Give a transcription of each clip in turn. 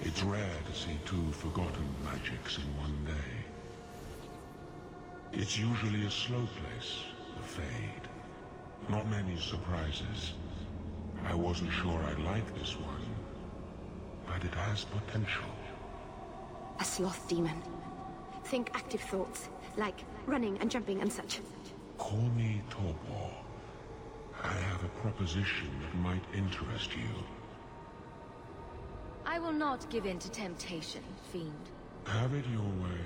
It's rare to see two forgotten magics in one day. It's usually a slow place, a fade. Not many surprises. I wasn't sure I'd like this one, but it has potential. A sloth demon. Think active thoughts, like running and jumping and such. Call me Torpor. I have a proposition that might interest you. I will not give in to temptation, fiend. Have it your way.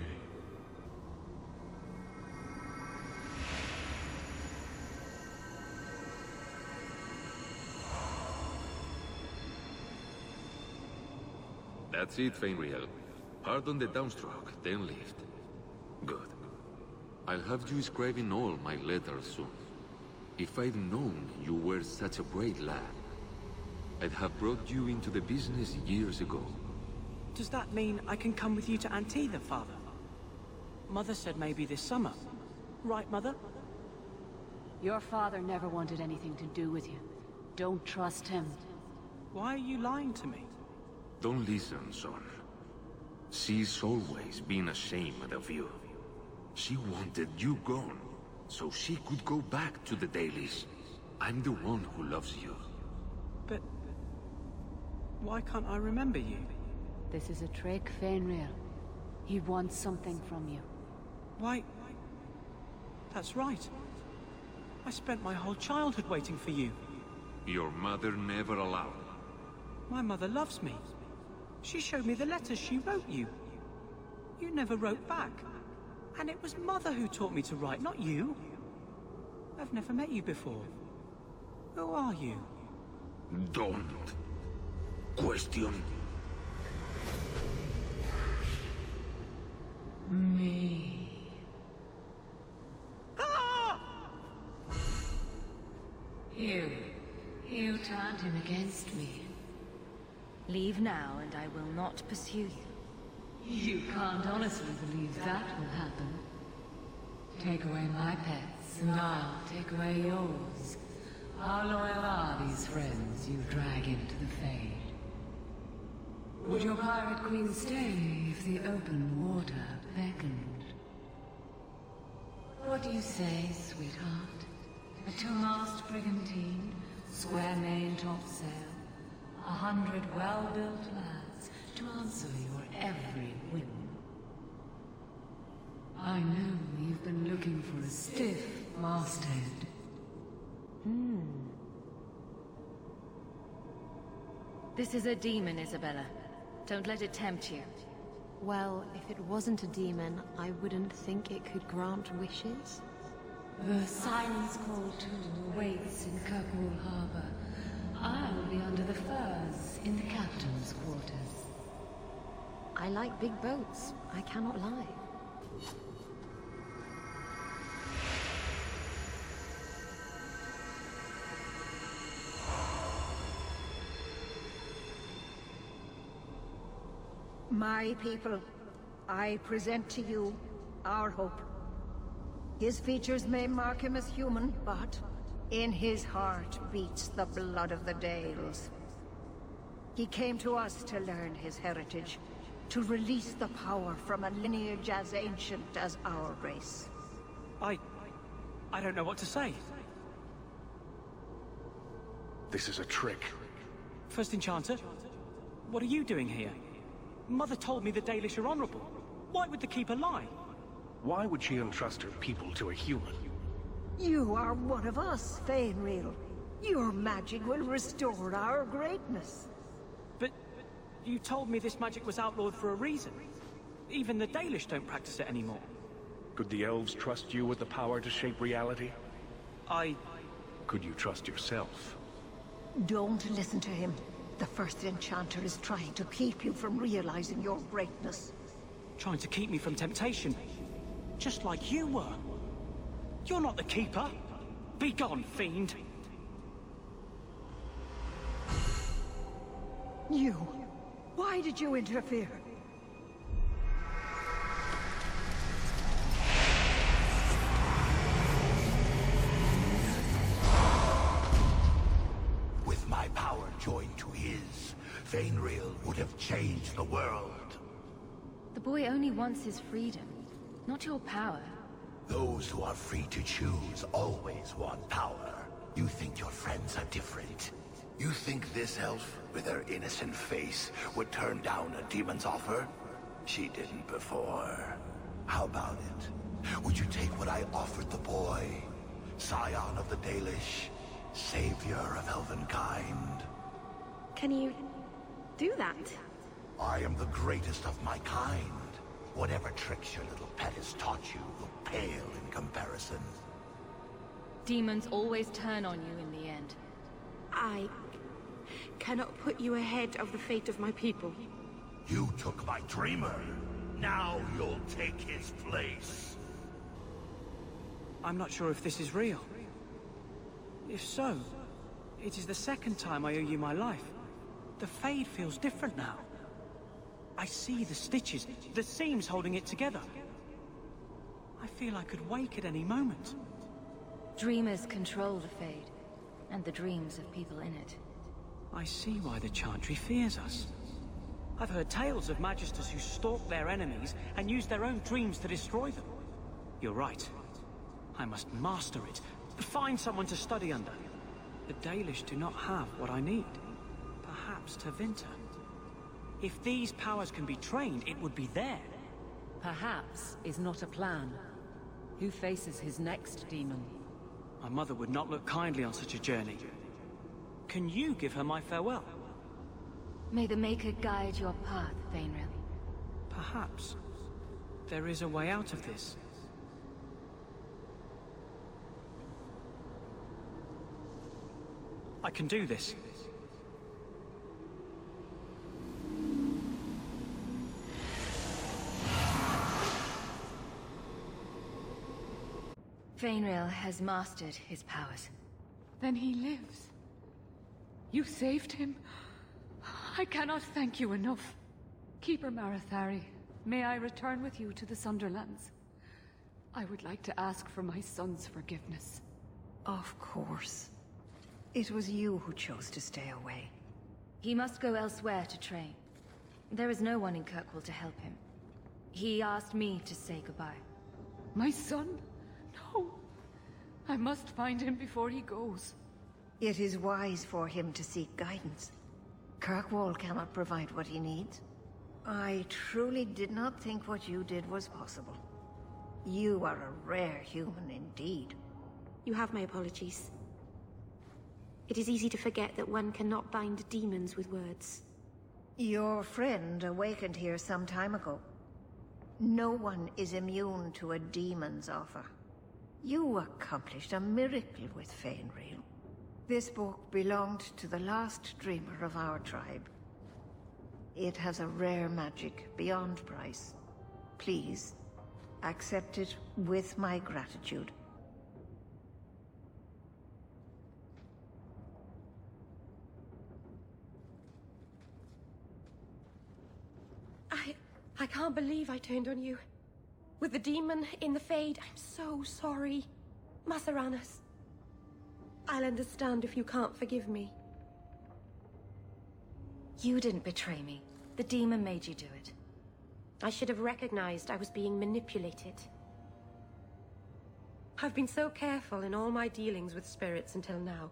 That's it, Feynriel. Hard on the downstroke, then lift. Good. I'll have you scribing all my letters soon. If I'd known you were such a brave lad, I'd have brought you into the business years ago. Does that mean I can come with you to Antitha, Father? Mother said maybe this summer. Right, Mother? Your father never wanted anything to do with you. Don't trust him. Why are you lying to me? Don't listen, son. She's always been ashamed of you. She wanted you gone, so she could go back to the dailies. I'm the one who loves you. But... why can't I remember you? This is a trick, Feynriel. He wants something from you. Why... that's right. I spent my whole childhood waiting for you. Your mother never allowed. My mother loves me. She showed me the letters she wrote you. You never wrote back. And it was Mother who taught me to write, not you. I've never met you before. Who are you? Don't question Me. Ah! You turned him against me. Leave now, and I will not pursue you. You can't honestly believe that will happen. Take away my pets, and I'll take away yours. How loyal are these friends you drag into the Fade? Would your pirate queen stay if the open water beckoned? What do you say, sweetheart? A two-mast brigantine, square main topsail, 100 well-built lads to answer your every whim. I know you've been looking for a stiff masthead. This is a demon, Isabella. Don't let it tempt you. Well, if it wasn't a demon, I wouldn't think it could grant wishes. The Siren's Call too awaits in Kirkwall Harbor. I'll be under the firs in the captain's quarters. I like big boats, I cannot lie. My people, I present to you our hope. His features may mark him as human, but in his heart beats the blood of the Dales. He came to us to learn his heritage, to release the power from a lineage as ancient as our race. I don't know what to say. This is a trick. First Enchanter, what are you doing here? Mother told me the Dalish are honorable. Why would the Keeper lie? Why would she entrust her people to a human? You are one of us, Feynriel. Your magic will restore our greatness. But you told me this magic was outlawed for a reason. Even the Dalish don't practice it anymore. Could the elves trust you with the power to shape reality? I... Could you trust yourself? Don't listen to him. The First Enchanter is trying to keep you from realizing your greatness. Trying to keep me from temptation. Just like you were. You're not the Keeper. Be gone, fiend. You. Why did you interfere? With my power joined to his, Feynriel Feynriel would have changed the world. The boy only wants his freedom, not your power. Those who are free to choose always want power. You think your friends are different. You think this elf, with her innocent face, would turn down a demon's offer? She didn't before. How about it? Would you take what I offered the boy? Scion of the Dalish, savior of elvenkind. Can you do that? I am the greatest of my kind. Whatever tricks your little pet has taught you will pale in comparison. Demons always turn on you in the end. I cannot put you ahead of the fate of my people. You took my dreamer. Now you'll take his place. I'm not sure if this is real. If so, it is the second time I owe you my life. The Fade feels different now. I see the stitches, the seams holding it together. I feel I could wake at any moment. Dreamers control the Fade, and the dreams of people in it. I see why the Chantry fears us. I've heard tales of Magisters who stalk their enemies and use their own dreams to destroy them. You're right. I must master it. Find someone to study under. The Dalish do not have what I need. Perhaps Tevinter. If these powers can be trained, it would be there. Perhaps is not a plan. Who faces his next demon? My mother would not look kindly on such a journey. Can you give her my farewell? May the Maker guide your path, Feynriel. Perhaps. There is a way out of this. I can do this. Feynriel has mastered his powers. Then he lives. You saved him. I cannot thank you enough. Keeper Marathari, may I return with you to the Sunderlands? I would like to ask for my son's forgiveness. Of course. It was you who chose to stay away. He must go elsewhere to train. There is no one in Kirkwall to help him. He asked me to say goodbye. My son? No. I must find him before he goes. It is wise for him to seek guidance. Kirkwall cannot provide what he needs. I truly did not think what you did was possible. You are a rare human indeed. You have my apologies. It is easy to forget that one cannot bind demons with words. Your friend awakened here some time ago. No one is immune to a demon's offer. You accomplished a miracle with Feynriel. This book belonged to the last dreamer of our tribe. It has a rare magic beyond price. Please, accept it with my gratitude. I can't believe I turned on you. With the demon in the Fade, I'm so sorry. Masaranas. I'll understand if you can't forgive me. You didn't betray me. The demon made you do it. I should have recognized I was being manipulated. I've been so careful in all my dealings with spirits until now,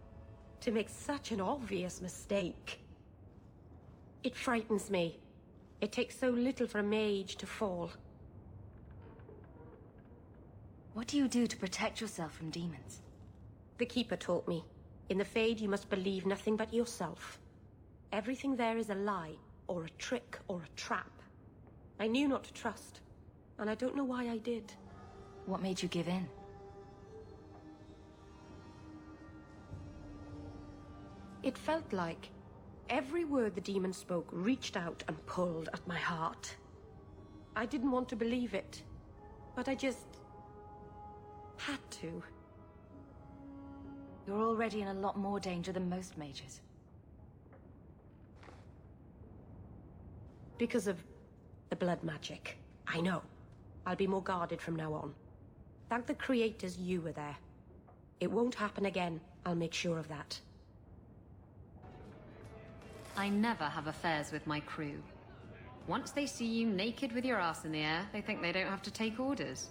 to make such an obvious mistake. It frightens me. It takes so little for a mage to fall. What do you do to protect yourself from demons? The Keeper taught me. In the Fade, you must believe nothing but yourself. Everything there is a lie, or a trick, or a trap. I knew not to trust, and I don't know why I did. What made you give in? It felt like every word the demon spoke reached out and pulled at my heart. I didn't want to believe it, but I just had to. You're already in a lot more danger than most mages. Because of the blood magic. I know. I'll be more guarded from now on. Thank the creators you were there. It won't happen again. I'll make sure of that. I never have affairs with my crew. Once they see you naked with your ass in the air, they think they don't have to take orders.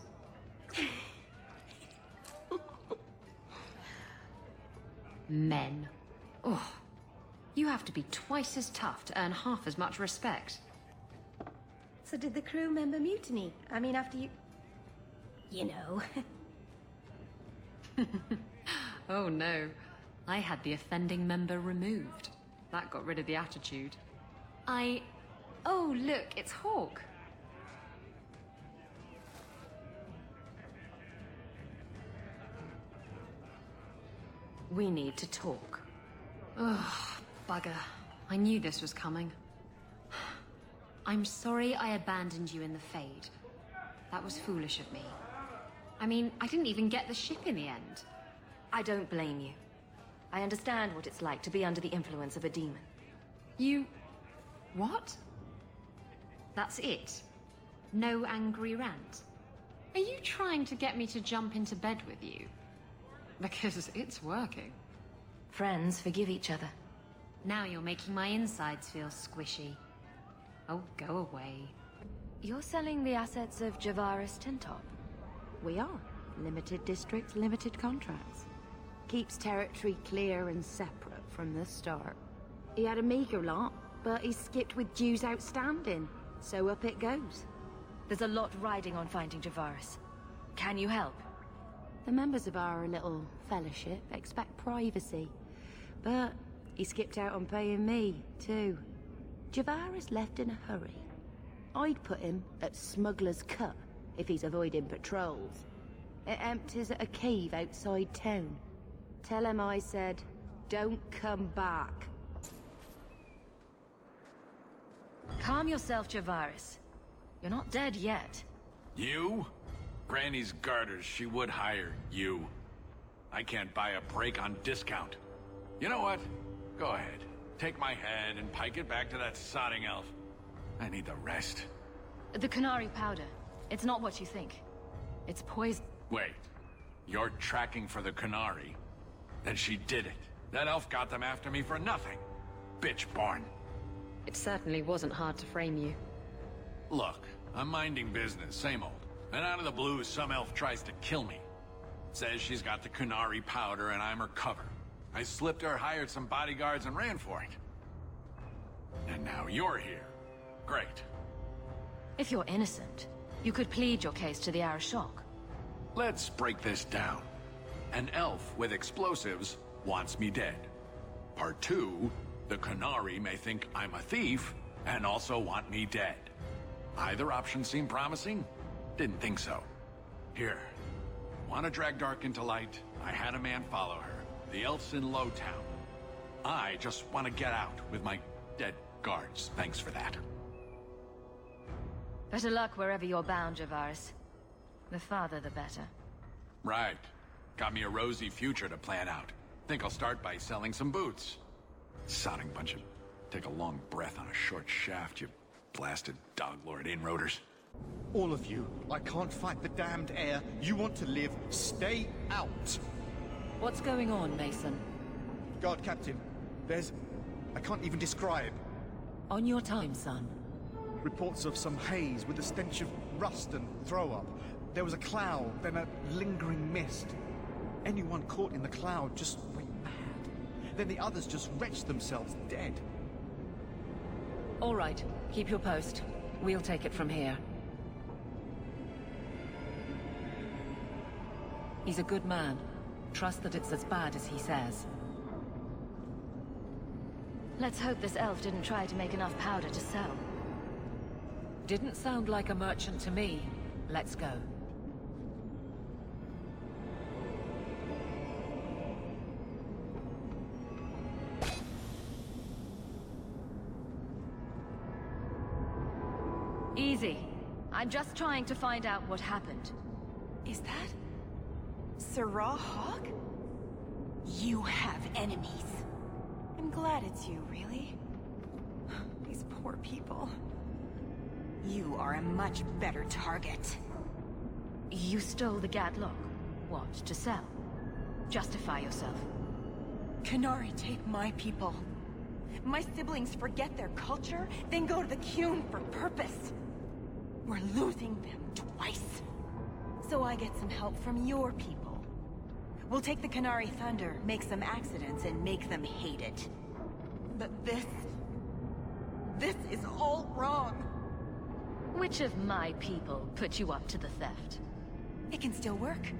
Men. Oh, you have to be twice as tough to earn half as much respect. So did the crew member mutiny? I mean, after you... You know. Oh no. I had the offending member removed. That got rid of the attitude. Oh, look, it's Hawke. We need to talk. Ugh, bugger. I knew this was coming. I'm sorry I abandoned you in the Fade. That was foolish of me. I mean, I didn't even get the ship in the end. I don't blame you. I understand what it's like to be under the influence of a demon. You... what? That's it? No angry rant? Are you trying to get me to jump into bed with you? Because it's working. Friends forgive each other. Now you're making my insides feel squishy. Oh, go away. You're selling the assets of Javaris Tintop? We are. Limited districts, limited contracts. Keeps territory clear and separate from the start. He had a meager lot, but he skipped with dues outstanding. So up it goes. There's a lot riding on finding Javaris. Can you help? The members of our little fellowship expect privacy. But he skipped out on paying me, too. Javaris left in a hurry. I'd put him at Smuggler's Cut if he's avoiding patrols. It empties at a cave outside town. Tell him I said, don't come back. Calm yourself, Javaris. You're not dead yet. You? Granny's garters, she would hire you. I can't buy a break on discount. You know what? Go ahead. Take my head and pike it back to that sodding elf. I need the rest. The Canary powder. It's not what you think. It's poison. Wait. You're tracking for the Canary? Then she did it. That elf got them after me for nothing. Bitch born. It certainly wasn't hard to frame you. Look, I'm minding business, same old. And out of the blue, some elf tries to kill me. Says she's got the Canary powder and I'm her cover. I slipped her, hired some bodyguards, and ran for it. And now you're here. Great. If you're innocent, you could plead your case to the Arashok. Let's break this down. An elf with explosives wants me dead. Part 2, the Canary may think I'm a thief and also want me dead. Either option seem promising? Didn't think so. Here. Want to drag Dark into light? I had a man follow her. The elf's in Lowtown. I just want to get out with my dead guards. Thanks for that. Better luck wherever you're bound, Javaris. The farther, the better. Right. Got me a rosy future to plan out. Think I'll start by selling some boots. Sodding bunch of... Take a long breath on a short shaft, you blasted dog-lord inroaders. All of you, I can't fight the damned air. You want to live, stay out. What's going on, Mason? Guard Captain, there's... I can't even describe. On your time, son. Reports of some haze with a stench of rust and throw-up. There was a cloud, then a lingering mist. Anyone caught in the cloud just went mad. Then the others just wretched themselves dead. All right, keep your post. We'll take it from here. He's a good man. Trust that it's as bad as he says. Let's hope this elf didn't try to make enough powder to sell. Didn't sound like a merchant to me. Let's go. Easy. I'm just trying to find out what happened. Is that... Sarah Hawke? You have enemies. I'm glad it's you, really. These poor people. You are a much better target. You stole the Gadlock. What, to sell? Justify yourself. Canary take my people. My siblings forget their culture, then go to the Qun for purpose. We're losing them twice. So I get some help from your people. We'll take the Canary Thunder, make some accidents, and make them hate it. But this is all wrong. Which of my people put you up to the theft? It can still work.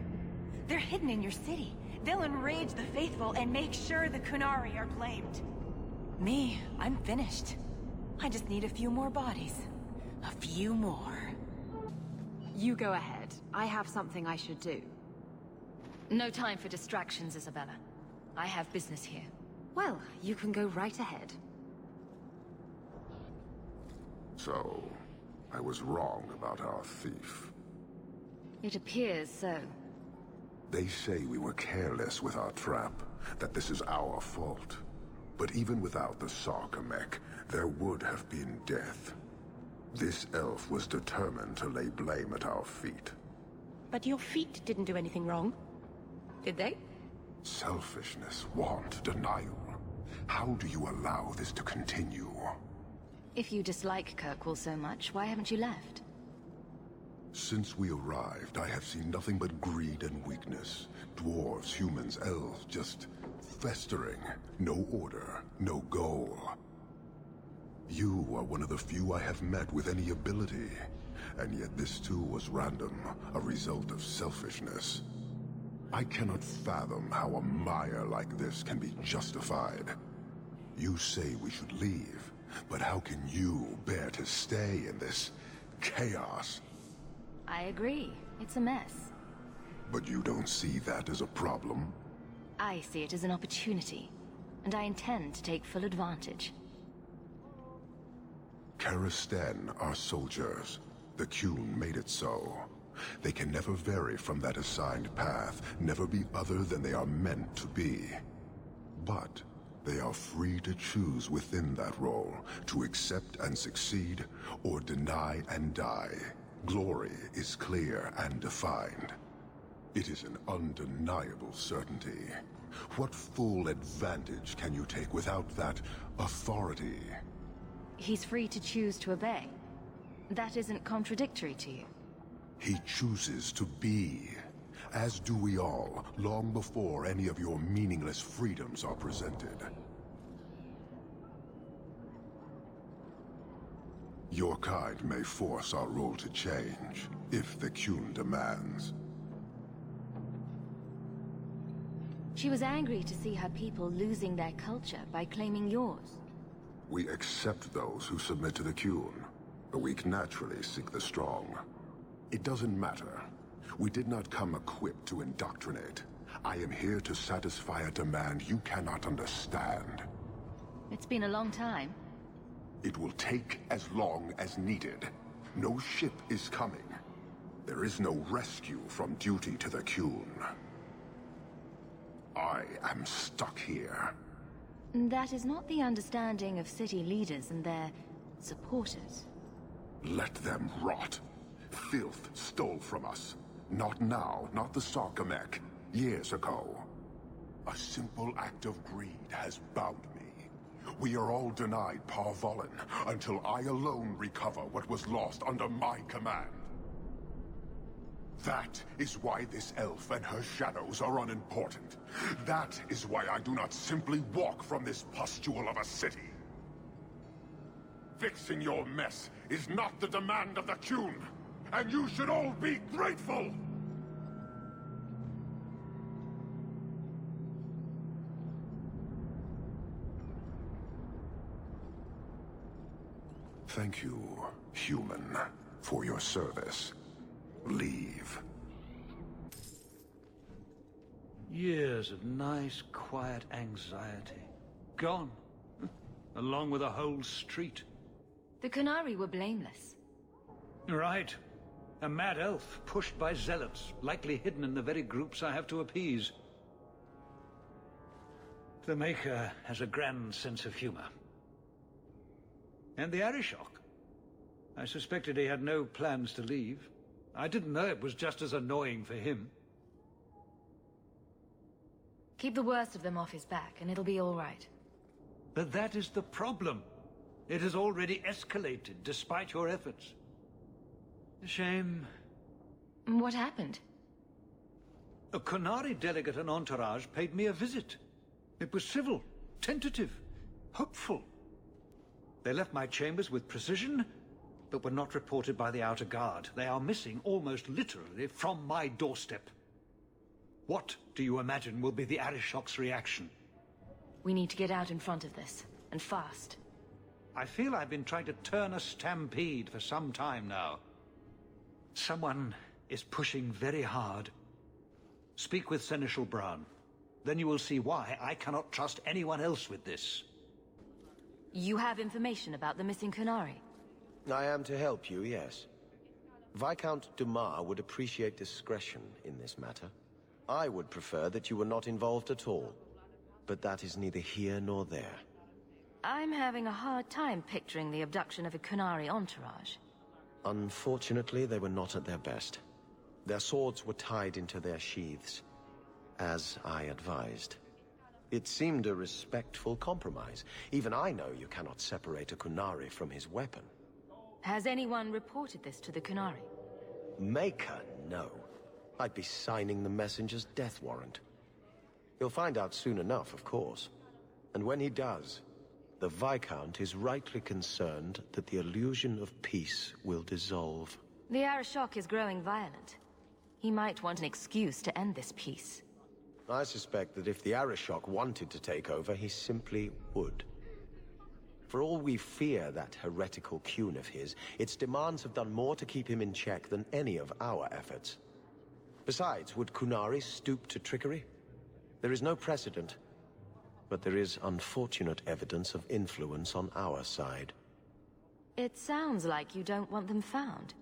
They're hidden in your city. They'll enrage the faithful and make sure the Kunari are blamed. Me, I'm finished. I just need a few more bodies. A few more. You go ahead. I have something I should do. No time for distractions, Isabella. I have business here. Well, you can go right ahead. So, I was wrong about our thief. It appears so. They say we were careless with our trap, that this is our fault. But even without the Sarkamek, there would have been death. This elf was determined to lay blame at our feet. But your feet didn't do anything wrong, did they? Selfishness, want, denial. How do you allow this to continue? If you dislike Kirkwall so much, why haven't you left? Since we arrived, I have seen nothing but greed and weakness. Dwarves, humans, elves, just festering. No order, no goal. You are one of the few I have met with any ability. And yet this too was random, a result of selfishness. I cannot fathom how a mire like this can be justified. You say we should leave, but how can you bear to stay in this chaos? I agree. It's a mess. But you don't see that as a problem? I see it as an opportunity, and I intend to take full advantage. Karisten are soldiers. The Qun made it so. They can never vary from that assigned path, never be other than they are meant to be. But they are free to choose within that role, to accept and succeed, or deny and die. Glory is clear and defined. It is an undeniable certainty. What full advantage can you take without that authority? He's free to choose to obey. That isn't contradictory to you. He chooses to be, as do we all, long before any of your meaningless freedoms are presented. Your kind may force our role to change, if the Qun demands. She was angry to see her people losing their culture by claiming yours. We accept those who submit to the Qun. The weak naturally seek the strong. It doesn't matter. We did not come equipped to indoctrinate. I am here to satisfy a demand you cannot understand. It's been a long time. It will take as long as needed. No ship is coming. There is no rescue from duty to the Qun. I am stuck here. That is not the understanding of city leaders and their supporters. Let them rot. Filth stole from us. Not now, not the Sarkamek. Years ago. A simple act of greed has bound me. We are all denied Parvolin until I alone recover what was lost under my command. That is why this elf and her shadows are unimportant. That is why I do not simply walk from this pustule of a city. Fixing your mess is not the demand of the Qun, and you should all be grateful! Thank you, human, for your service. Leave. Years of nice, quiet anxiety. Gone. Along with a whole street. The Canary were blameless. Right. A mad elf pushed by zealots, likely hidden in the very groups I have to appease. The Maker has a grand sense of humor. And the Arishok. I suspected he had no plans to leave. I didn't know it was just as annoying for him. Keep the worst of them off his back, and it'll be all right. But that is the problem. It has already escalated, despite your efforts. A shame. What happened? A Qunari delegate and entourage paid me a visit. It was civil, tentative, hopeful. They left my chambers with precision, but were not reported by the outer guard. They are missing, almost literally, from my doorstep. What do you imagine will be the Arishok's reaction? We need to get out in front of this, and fast. I feel I've been trying to turn a stampede for some time now. Someone is pushing very hard. Speak with Seneschal Brown. Then you will see why I cannot trust anyone else with this. You have information about the missing Qunari? I am to help you, yes. Viscount Dumas would appreciate discretion in this matter. I would prefer that you were not involved at all. But that is neither here nor there. I'm having a hard time picturing the abduction of a Qunari entourage. Unfortunately, they were not at their best. Their swords were tied into their sheaths, as I advised. It seemed a respectful compromise. Even I know you cannot separate a Qunari from his weapon. Has anyone reported this to the Qunari? Maker, no. I'd be signing the messenger's death warrant. He'll find out soon enough, of course. And when he does, the Viscount is rightly concerned that the illusion of peace will dissolve. The Arishok is growing violent. He might want an excuse to end this peace. I suspect that if the Arishok wanted to take over, he simply would. For all we fear that heretical Qun of his, its demands have done more to keep him in check than any of our efforts. Besides, would Qunari stoop to trickery? There is no precedent, but there is unfortunate evidence of influence on our side. It sounds like you don't want them found.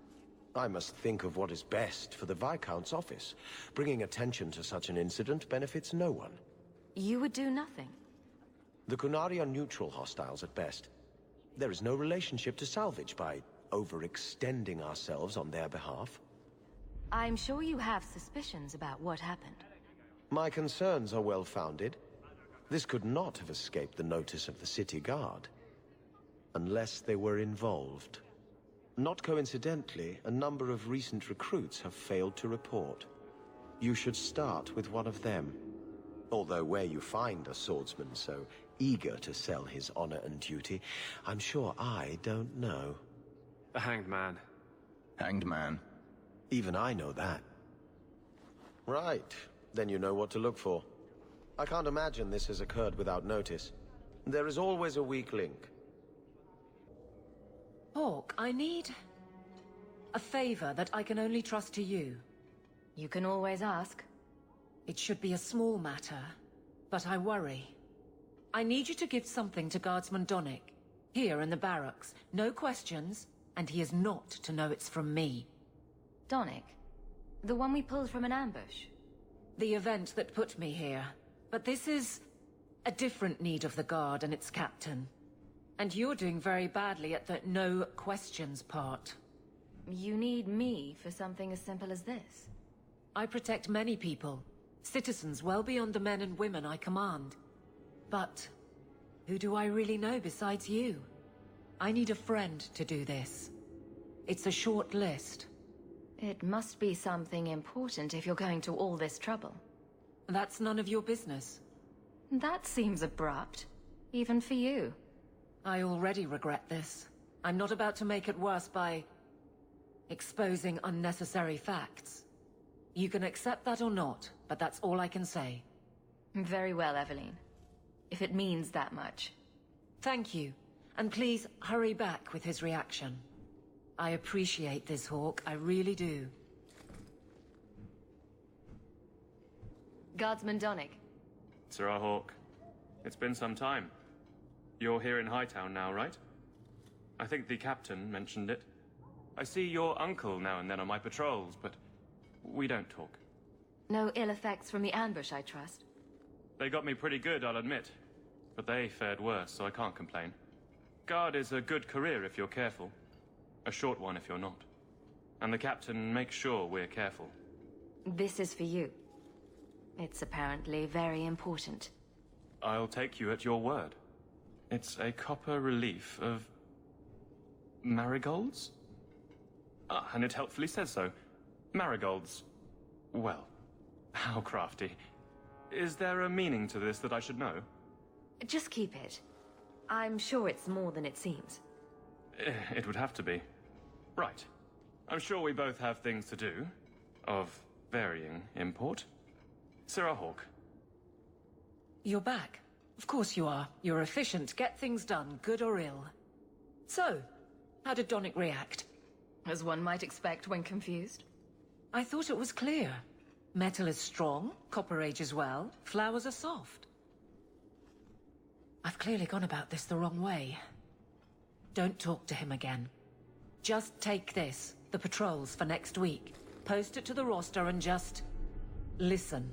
I must think of what is best for the Viscount's office. Bringing attention to such an incident benefits no one. You would do nothing. The Qunari are neutral hostiles at best. There is no relationship to salvage by overextending ourselves on their behalf. I'm sure you have suspicions about what happened. My concerns are well-founded. This could not have escaped the notice of the city guard. Unless they were involved. Not coincidentally, a number of recent recruits have failed to report. You should start with one of them. Although where you find a swordsman so eager to sell his honor and duty, I'm sure I don't know. A hanged man. Hanged man. Even I know that. Right. Then you know what to look for. I can't imagine this has occurred without notice. There is always a weak link. Hawke, I need a favor that I can only trust to you. You can always ask. It should be a small matter, but I worry. I need you to give something to Guardsman Donnick, here in the barracks. No questions, and he is not to know it's from me. Donnick? The one we pulled from an ambush? The event that put me here. But this is a different need of the Guard and its captain. And you're doing very badly at the no questions part. You need me for something as simple as this? I protect many people. Citizens well beyond the men and women I command. But who do I really know besides you? I need a friend to do this. It's a short list. It must be something important if you're going to all this trouble. That's none of your business. That seems abrupt. Even for you. I already regret this. I'm not about to make it worse by exposing unnecessary facts. You can accept that or not, but that's all I can say. Very well, Eveline. If it means that much. Thank you. And please, hurry back with his reaction. I appreciate this, Hawke. I really do. Guardsman Donnick. Sirrah Hawke. It's been some time. You're here in Hightown now, right? I think the captain mentioned it. I see your uncle now and then on my patrols, but we don't talk. No ill effects from the ambush, I trust? They got me pretty good, I'll admit. But they fared worse, so I can't complain. Guard is a good career if you're careful. A short one if you're not. And the captain makes sure we're careful. This is for you. It's apparently very important. I'll take you at your word. It's a copper relief of marigolds? Ah, and it helpfully says so. Marigolds. Well, how crafty. Is there a meaning to this that I should know? Just keep it. I'm sure it's more than it seems. It would have to be. Right. I'm sure we both have things to do, of varying import. Sir Hawke. You're back. Of course you are. You're efficient, get things done, good or ill. So, how did Donick react? As one might expect when confused. I thought it was clear. Metal is strong, copper ages well, flowers are soft. I've clearly gone about this the wrong way. Don't talk to him again. Just take this, the patrols for next week. Post it to the roster and just... listen.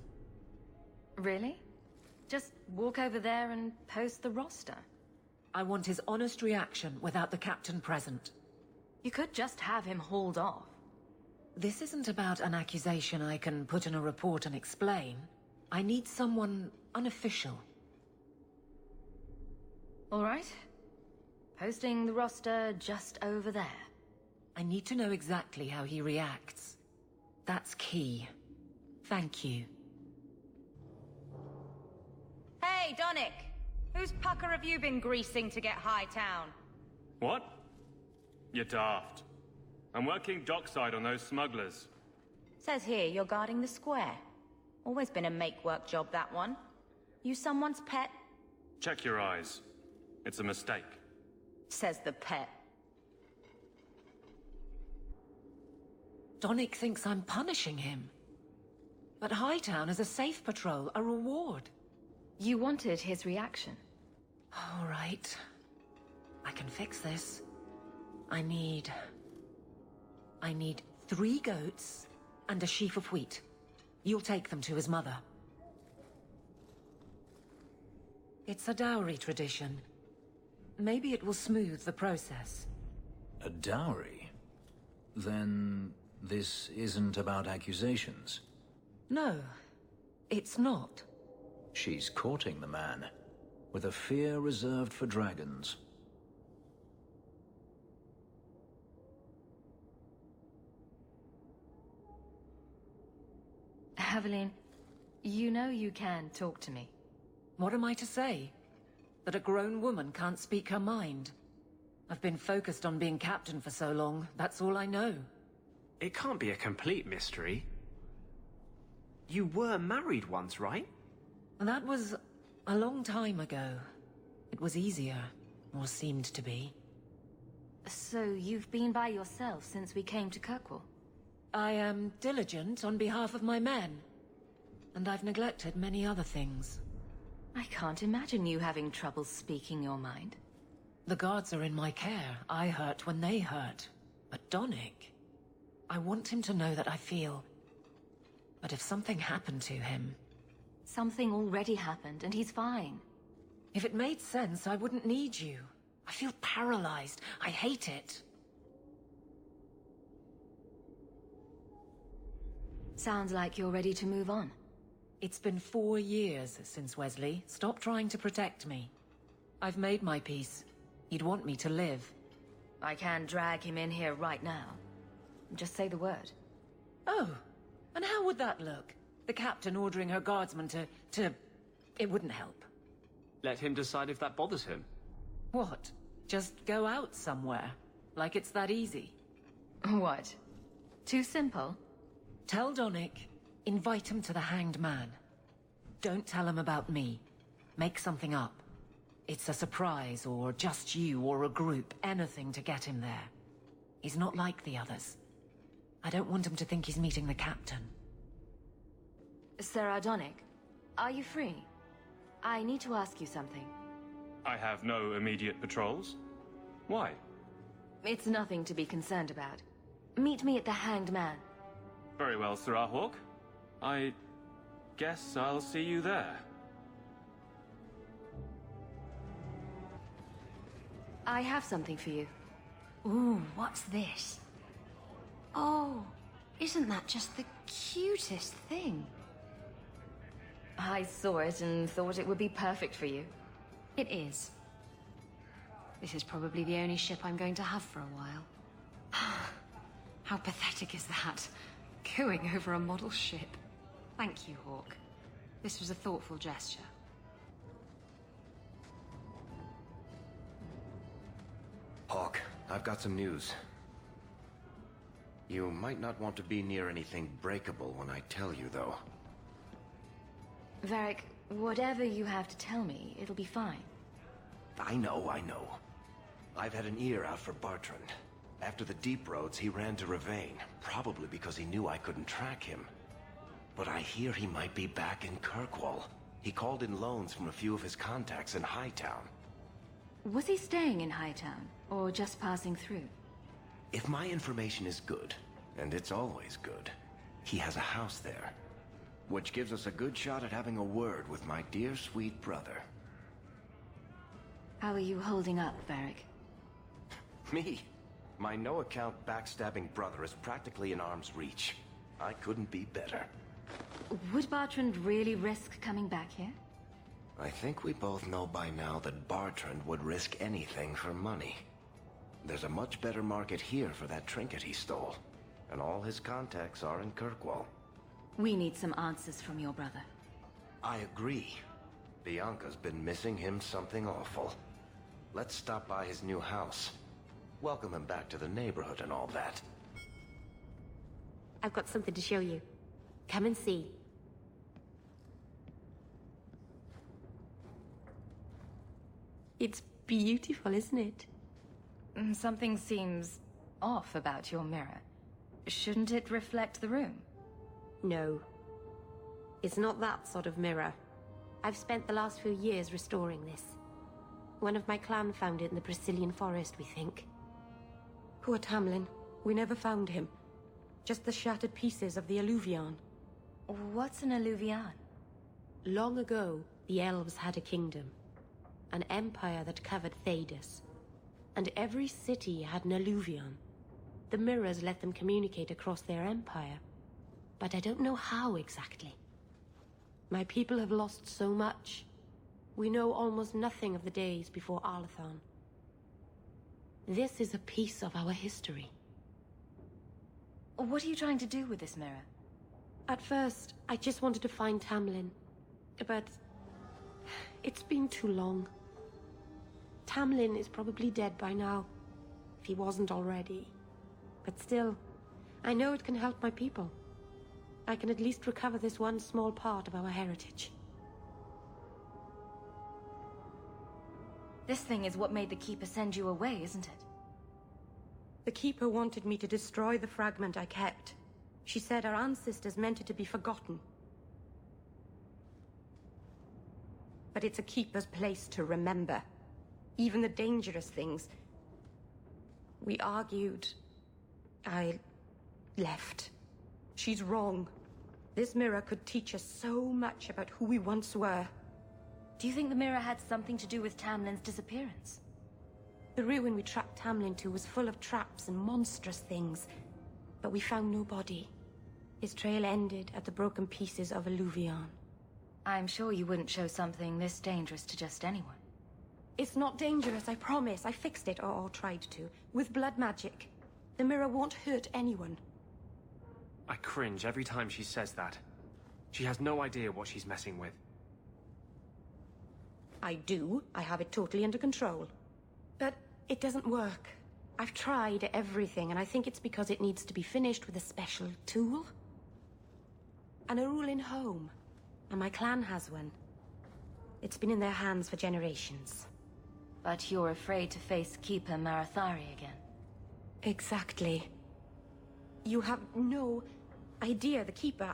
Really? Just walk over there and post the roster? I want his honest reaction without the captain present. You could just have him hauled off. This isn't about an accusation I can put in a report and explain. I need someone unofficial. All right. Posting the roster just over there. I need to know exactly how he reacts. That's key. Thank you. Hey, Donick! Whose pucker have you been greasing to get Hightown? What? You're daft. I'm working dockside on those smugglers. Says here you're guarding the square. Always been a make-work job, that one. You someone's pet? Check your eyes. It's a mistake. Says the pet. Donick thinks I'm punishing him. But Hightown is a safe patrol, a reward. You wanted his reaction. All right. I can fix this. I need 3 goats and a sheaf of wheat. You'll take them to his mother. It's a dowry tradition. Maybe it will smooth the process. A dowry? Then this isn't about accusations? No, it's not. She's courting the man, with a fear reserved for dragons. Aveline, you know you can talk to me. What am I to say? That a grown woman can't speak her mind? I've been focused on being captain for so long, that's all I know. It can't be a complete mystery. You were married once, right? That was a long time ago. It was easier, or seemed to be. So you've been by yourself since we came to Kirkwall? I am diligent on behalf of my men. And I've neglected many other things. I can't imagine you having trouble speaking your mind. The guards are in my care. I hurt when they hurt. But Donick... I want him to know that I feel... But if something happened to him... Something already happened, and he's fine. If it made sense, I wouldn't need you. I feel paralyzed. I hate it. Sounds like you're ready to move on. It's been 4 years since Wesley. Stop trying to protect me. I've made my peace. He'd want me to live. I can drag him in here right now. Just say the word. Oh, and how would that look? The captain ordering her guardsmen to... It wouldn't help. Let him decide if that bothers him. What? Just go out somewhere? Like it's that easy? What? Too simple? Tell Donick, invite him to the Hanged Man. Don't tell him about me. Make something up. It's a surprise, or just you, or a group, anything to get him there. He's not like the others. I don't want him to think he's meeting the captain. Sir Donick, are you free? I need to ask you something. I have no immediate patrols. Why? It's nothing to be concerned about. Meet me at the Hanged Man. Very well, Sir Hawke. I guess I'll see you there. I have something for you. Ooh, what's this? Oh, isn't that just the cutest thing? I saw it and thought it would be perfect for you. It is. This is probably the only ship I'm going to have for a while. How pathetic is that? Going over a model ship. Thank you, Hawke. This was a thoughtful gesture. Hawke, I've got some news. You might not want to be near anything breakable when I tell you, though. Varric, whatever you have to tell me, it'll be fine. I know. I've had an ear out for Bartrand. After the Deep Roads, he ran to Ravane, probably because he knew I couldn't track him. But I hear he might be back in Kirkwall. He called in loans from a few of his contacts in Hightown. Was he staying in Hightown, or just passing through? If my information is good, and it's always good, he has a house there. Which gives us a good shot at having a word with my dear sweet brother. How are you holding up, Varric? Me? My no-account backstabbing brother is practically in arm's reach. I couldn't be better. Would Bartrand really risk coming back here? I think we both know by now that Bartrand would risk anything for money. There's a much better market here for that trinket he stole. And all his contacts are in Kirkwall. We need some answers from your brother. I agree. Bianca's been missing him something awful. Let's stop by his new house. Welcome him back to the neighborhood and all that. I've got something to show you. Come and see. It's beautiful, isn't it? Something seems off about your mirror. Shouldn't it reflect the room? No. It's not that sort of mirror. I've spent the last few years restoring this. One of my clan found it in the Brazilian forest, we think. Poor Tamlin. We never found him. Just the shattered pieces of the Alluvion. What's an Alluvion? Long ago, the elves had a kingdom. An empire that covered Thedas. And every city had an Alluvion. The mirrors let them communicate across their empire. But I don't know how exactly. My people have lost so much. We know almost nothing of the days before Arlathon. This is a piece of our history. What are you trying to do with this mirror? At first, I just wanted to find Tamlin. But it's been too long. Tamlin is probably dead by now, if he wasn't already. But still, I know it can help my people. I can at least recover this one small part of our heritage. This thing is what made the Keeper send you away, isn't it? The Keeper wanted me to destroy the fragment I kept. She said our ancestors meant it to be forgotten. But it's a Keeper's place to remember. Even the dangerous things. We argued. I left. She's wrong. This mirror could teach us so much about who we once were. Do you think the mirror had something to do with Tamlin's disappearance? The ruin we tracked Tamlin to was full of traps and monstrous things. But we found no body. His trail ended at the broken pieces of Alluvion. I'm sure you wouldn't show something this dangerous to just anyone. It's not dangerous, I promise. I fixed it, or tried to, with blood magic. The mirror won't hurt anyone. I cringe every time she says that. She has no idea what she's messing with. I do. I have it totally under control. But it doesn't work. I've tried everything, and I think it's because it needs to be finished with a special tool. An Arulin home. And my clan has one. It's been in their hands for generations. But you're afraid to face Keeper Marathari again. Exactly. You have no idea, the Keeper.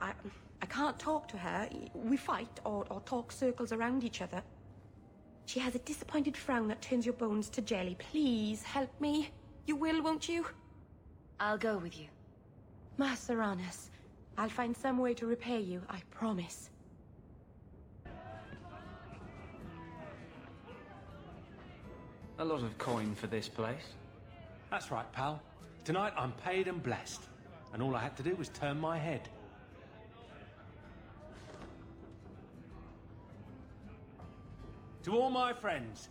I can't talk to her. We fight or talk circles around each other. She has a disappointed frown that turns your bones to jelly. Please, help me. You will, won't you? I'll go with you. Maceranus, I'll find some way to repay you, I promise. A lot of coin for this place. That's right, pal. Tonight I'm paid and blessed. And all I had to do was turn my head. To all my friends,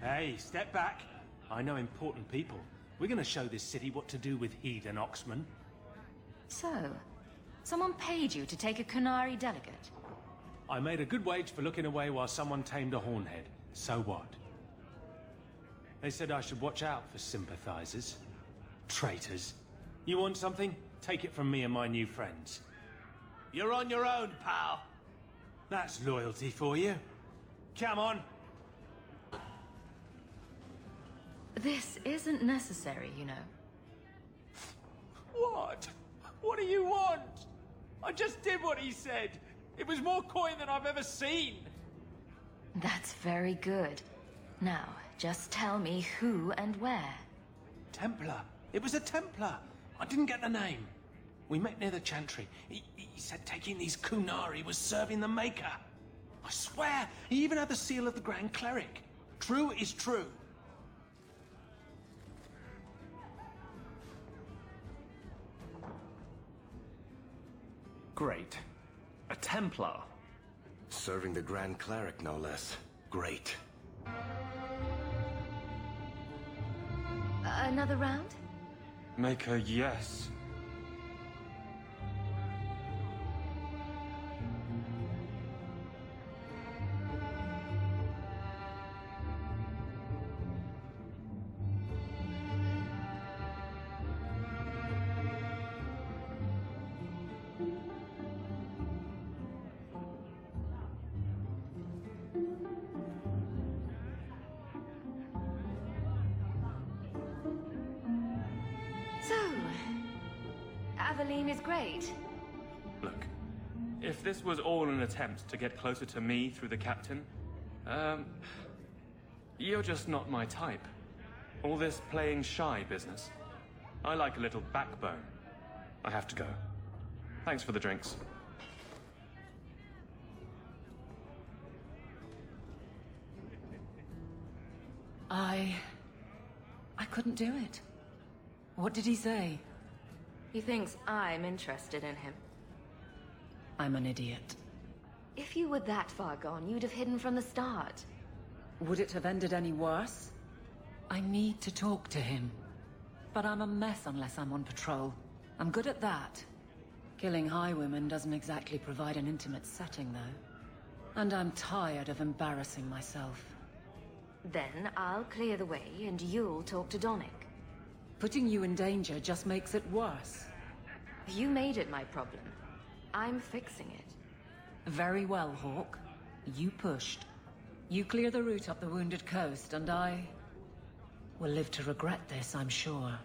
Hey, step back. I know important people. We're gonna show this city what to do with heathen Oxman. So, someone paid you to take a Qunari delegate? I made a good wage for looking away while someone tamed a hornhead. So what? They said I should watch out for sympathizers. Traitors. You want something? Take it from me and my new friends. You're on your own, pal. That's loyalty for you. Come on. This isn't necessary, you know. What? What do you want? I just did what he said. It was more coin than I've ever seen. That's very good. Now, just tell me who and where. Templar. It was a Templar. I didn't get the name. We met near the Chantry. He said taking these Qunari was serving the Maker. I swear, he even had the seal of the Grand Cleric. True is true. Great. A Templar. Serving the Grand Cleric, no less. Great. Another round? Maker, yes. Aveline is great. Look, if this was all an attempt to get closer to me through the captain, you're just not my type. All this playing shy business. I like a little backbone. I have to go. Thanks for the drinks. I couldn't do it. What did he say? He thinks I'm interested in him. I'm an idiot. If you were that far gone, you'd have hidden from the start. Would it have ended any worse? I need to talk to him. But I'm a mess unless I'm on patrol. I'm good at that. Killing highwaymen doesn't exactly provide an intimate setting, though. And I'm tired of embarrassing myself. Then I'll clear the way and you'll talk to Donick. Putting you in danger just makes it worse. You made it my problem. I'm fixing it. Very well, Hawke. You pushed. You clear the route up the Wounded Coast, and I will live to regret this, I'm sure.